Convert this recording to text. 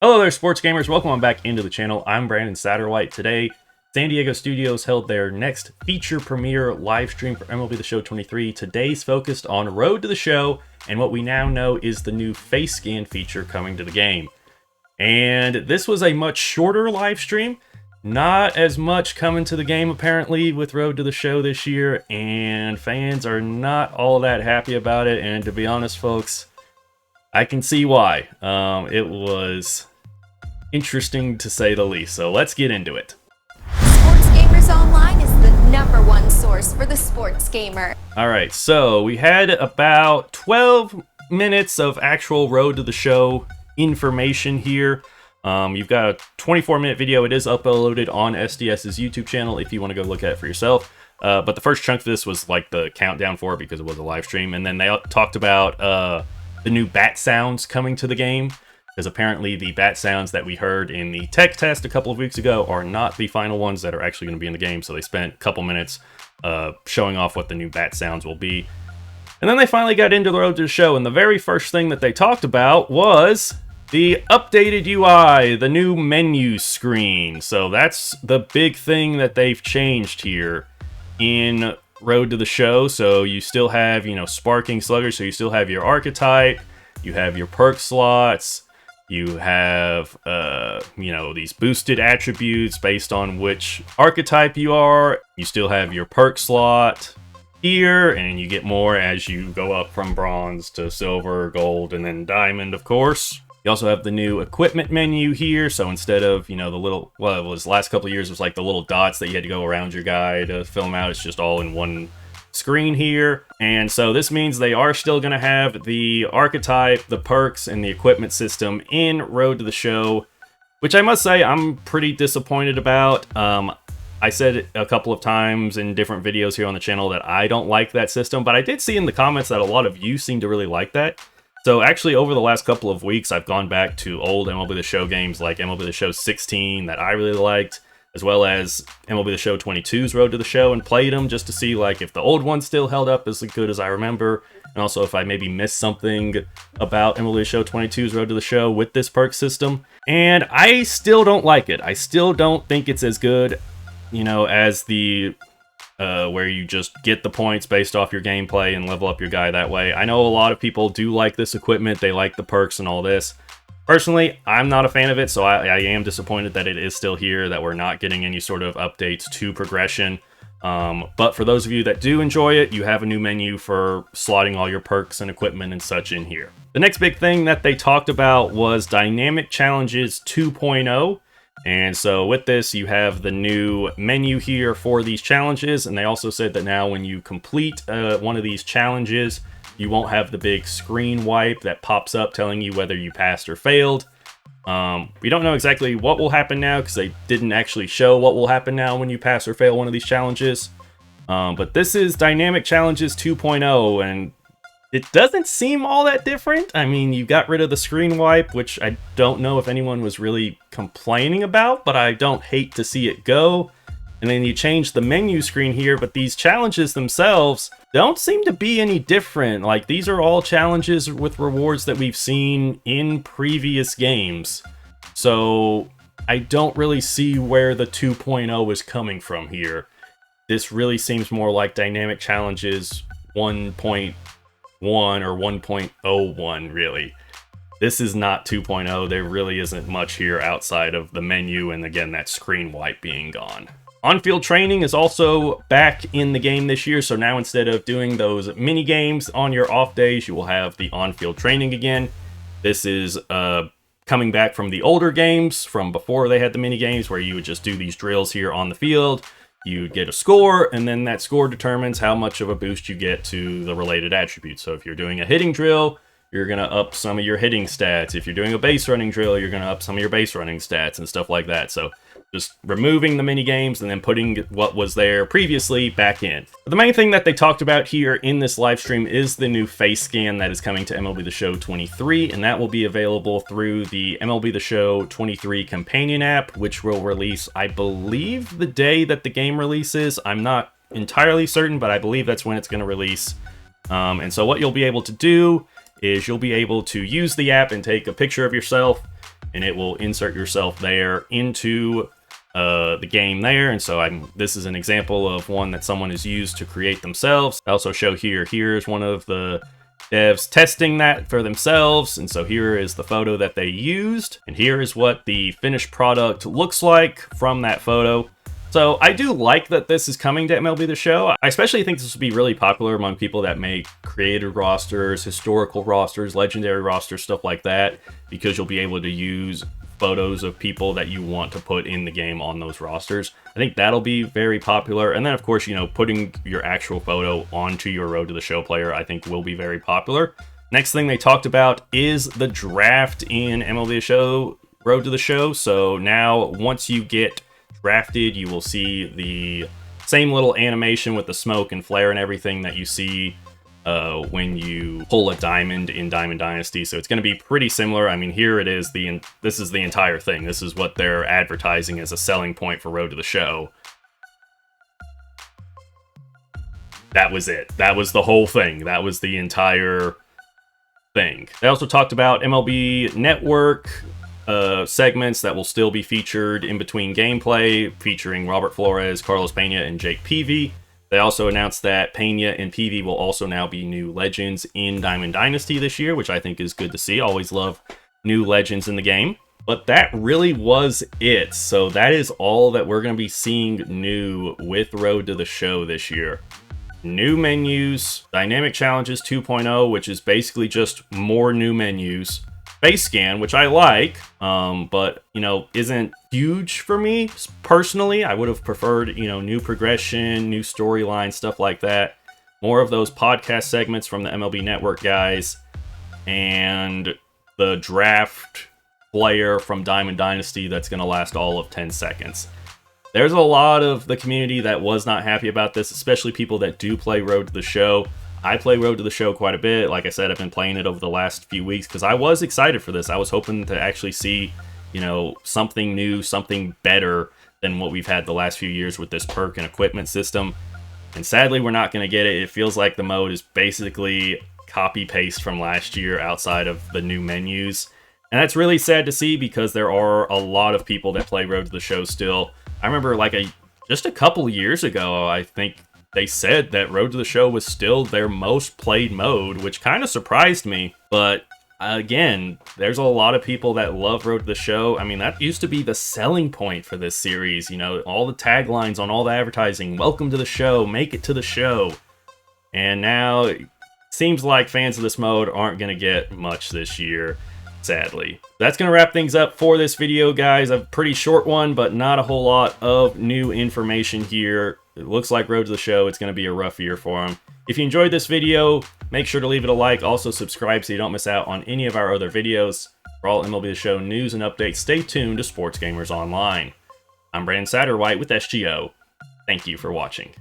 Hello there, sports gamers. Welcome on back into the channel. I'm Brandon Satterwhite. Today, San Diego Studios held their next feature premiere live stream for MLB The Show 23. Today's focused on Road to the Show and what we now know is the new face scan feature coming to the game. And this was a much shorter live stream. Not as much coming to the game apparently with Road to the Show this year, and fans are not all that happy about it. And to be honest, folks, I can see why. It was interesting to say the least, so let's get into it. Sports Gamers Online is the #1 source for the sports gamer. Alright, so we had about 12 minutes of actual Road to the Show information here. You've got a 24-minute video. It is uploaded on SDS's YouTube channel if you want to go look at it for yourself. But the first chunk of this was like the countdown for it because it was a live stream, and then they talked about the new bat sounds coming to the game. Because apparently the bat sounds that we heard in the tech test a couple of weeks ago are not the final ones that are actually going to be in the game. So they spent a couple minutes showing off what the new bat sounds will be. And then they finally got into the Road to the Show. And the very first thing that they talked about was the updated UI, the new menu screen. So that's the big thing that they've changed here in Road to the Show. So you still have, sparking sluggers. So you still have your archetype. You have your perk slots. You have, these boosted attributes based on which archetype you are. You still have your perk slot here, and you get more as you go up from bronze to silver, gold, and then diamond, of course. You also have the new equipment menu here. So instead of, the little, well, it was last couple of years, it was like the little dots that you had to go around your guy to fill them out. It's just all in one screen here. And so this means they are still going to have the archetype, the perks, and the equipment system in Road to the Show, which I must say I'm pretty disappointed about. I said a couple of times in different videos here on the channel that I don't like that system, but I did see in the comments that a lot of you seem to really like that. So actually over the last couple of weeks, I've gone back to old MLB The Show games like MLB The Show 16 that I really liked, as well as MLB The Show 22's Road to the Show, and played them just to see like if the old one still held up as good as I remember, and also if I maybe missed something about MLB The Show 22's Road to the Show with this perk system. And I still don't like it. I still don't think it's as good, as the where you just get the points based off your gameplay and level up your guy that way. I know a lot of people do like this equipment. They like the perks and all this. Personally, I'm not a fan of it, so I am disappointed that it is still here, that we're not getting any sort of updates to progression. But for those of you that do enjoy it, you have a new menu for slotting all your perks and equipment and such in here. The next big thing that they talked about was Dynamic Challenges 2.0. And so with this, you have the new menu here for these challenges. And they also said that now when you complete one of these challenges, you won't have the big screen wipe that pops up telling you whether you passed or failed. We don't know exactly what will happen now because they didn't actually show what will happen now when you pass or fail one of these challenges. But this is Dynamic Challenges 2.0, and it doesn't seem all that different. I mean, you got rid of the screen wipe, which I don't know if anyone was really complaining about, but I don't hate to see it go. And then you change the menu screen here, but these challenges themselves don't seem to be any different. Like, these are all challenges with rewards that we've seen in previous games. So I don't really see where the 2.0 is coming from here. This really seems more like Dynamic Challenges 1.1 or 1.01, really. This is not 2.0. There really isn't much here outside of the menu and, again, that screen wipe being gone. On-field training is also back in the game this year, so now instead of doing those mini games on your off days, you will have the on-field training again. This is coming back from the older games, from before they had the mini games, where you would just do these drills here on the field. You get a score, and then that score determines how much of a boost you get to the related attributes. So if you're doing a hitting drill, you're going to up some of your hitting stats. If you're doing a base running drill, you're going to up some of your base running stats and stuff like that. So just removing the mini games and then putting what was there previously back in. But the main thing that they talked about here in this live stream is the new face scan that is coming to MLB The Show 23, and that will be available through the MLB The Show 23 companion app, which will release, I believe, the day that the game releases. I'm not entirely certain, but I believe that's when it's going to release. And so what you'll be able to do is you'll be able to use the app and take a picture of yourself and it will insert yourself there into the game there. And so this is an example of one that someone has used to create themselves. I also show here's one of the devs testing that for themselves, and so here is the photo that they used, and here is what the finished product looks like from that photo. So I do like that this is coming to MLB The Show. I especially think this will be really popular among people that make created rosters, historical rosters, legendary rosters, stuff like that, because you'll be able to use photos of people that you want to put in the game on those rosters. I think that'll be very popular. And then, of course, putting your actual photo onto your Road to the Show player, I think will be very popular. Next thing they talked about is the draft in MLB The Show, Road to the Show. So now, once you get drafted, you will see the same little animation with the smoke and flare and everything that you see when you pull a diamond in Diamond Dynasty. So it's going to be pretty similar. I mean, here it is. This is the entire thing. This is what they're advertising as a selling point for Road to the Show. That was it. That was the whole thing. That was the entire thing. They also talked about MLB Network segments that will still be featured in between gameplay, featuring Robert Flores, Carlos Pena, and Jake Peavy. They also announced that Pena and Peavy will also now be new legends in Diamond Dynasty this year, which I think is good to see. Always love new legends in the game. But that really was it. So that is all that we're going to be seeing new with Road to the Show this year. New menus, Dynamic Challenges 2.0, which is basically just more new menus. Base scan, which I like, but, isn't huge for me personally. I would have preferred, new progression, new storyline, stuff like that. More of those podcast segments from the MLB Network guys, and the draft player from Diamond Dynasty that's going to last all of 10 seconds. There's a lot of the community that was not happy about this, especially people that do play Road to the Show. I play Road to the Show quite a bit. Like I said, I've been playing it over the last few weeks because I was excited for this. I was hoping to actually see, something new, something better than what we've had the last few years with this perk and equipment system. And sadly, we're not going to get it. It feels like the mode is basically copy-paste from last year outside of the new menus. And that's really sad to see because there are a lot of people that play Road to the Show still. I remember just a couple years ago, I think, they said that Road to the Show was still their most played mode, which kind of surprised me. But again, there's a lot of people that love Road to the Show. I mean, that used to be the selling point for this series. All the taglines on all the advertising, welcome to the show, make it to the show. And now it seems like fans of this mode aren't going to get much this year, sadly. That's going to wrap things up for this video, guys. A pretty short one, but not a whole lot of new information here. It looks like Road to the Show, it's going to be a rough year for them. If you enjoyed this video, make sure to leave it a like. Also subscribe so you don't miss out on any of our other videos. For all MLB The Show news and updates, stay tuned to Sports Gamers Online. I'm Brandon Satterwhite with SGO. Thank you for watching.